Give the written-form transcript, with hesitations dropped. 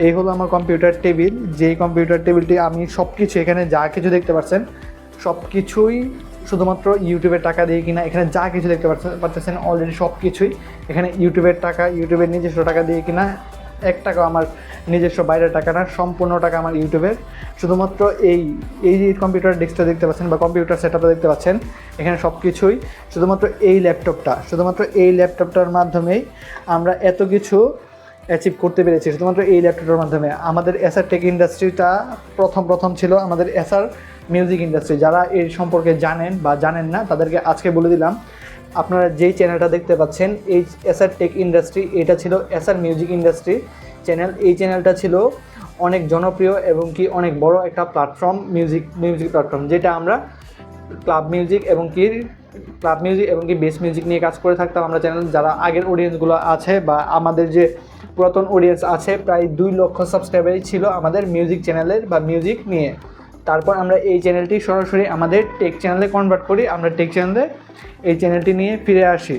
এই হলো আমার কম্পিউটার টেবিল। যেই কম্পিউটার টেবিলটি আমি সব কিছু এখানে যা কিছু দেখতে পাচ্ছেন সব কিছুই শুধুমাত্র ইউটিউবের টাকা দিয়ে কিনা। এখানে যা কিছু দেখতে পাচ্ছেন অলরেডি সব কিছুই এখানে ইউটিউবের টাকা, ইউটিউবের নিজস্ব টাকা দিয়ে কিনা। 1 টাকা আমার নিজস্ব বাইরের টাকা না, সম্পূর্ণ টাকা আমার ইউটিউবের। শুধুমাত্র এই যে কম্পিউটার ডেস্কটা দেখতে পাচ্ছেন বা কম্পিউটার সেটআপটা দেখতে পাচ্ছেন, এখানে সব কিছুই শুধুমাত্র এই ল্যাপটপটার মাধ্যমেই আমরা এত কিছু অ্যাচিভ করতে পেরেছি। শুধুমাত্র এই ল্যাপটপটার মাধ্যমে। আমাদের এসআর টেক ইন্ডাস্ট্রিটা প্রথম ছিল আমাদের এসআর মিউজিক ইন্ডাস্ট্রি। যারা এর সম্পর্কে জানেন বা জানেন না তাদেরকে আজকে বলে দিলাম, আপনারা যেই চ্যানেলটা দেখতে পাচ্ছেন এই এসআর টেক ইন্ডাস্ট্রি, এটা ছিল এসআর মিউজিক ইন্ডাস্ট্রি চ্যানেল। এই চ্যানেলটা ছিল অনেক জনপ্রিয় এবং কি অনেক বড় একটা প্ল্যাটফর্ম, মিউজিক প্ল্যাটফর্ম, যেটা আমরা ক্লাব মিউজিক এবং কি বেস মিউজিক নিয়ে কাজ করে থাকতাম আমরা চ্যানেল। যারা আগের অডিয়েন্সগুলো আছে বা আমাদের যে পুরাতন অডিয়েন্স আছে, প্রায় 2 লক্ষ সাবস্ক্রাইবারই ছিল আমাদের মিউজিক চ্যানেলের বা মিউজিক নিয়ে। তারপর আমরা এই চ্যানেলটি সরাসরি আমাদের টেক চ্যানেলে কনভার্ট করি। আমরা টেক চ্যানেলে এই চ্যানেলটি নিয়ে ফিরে আসি।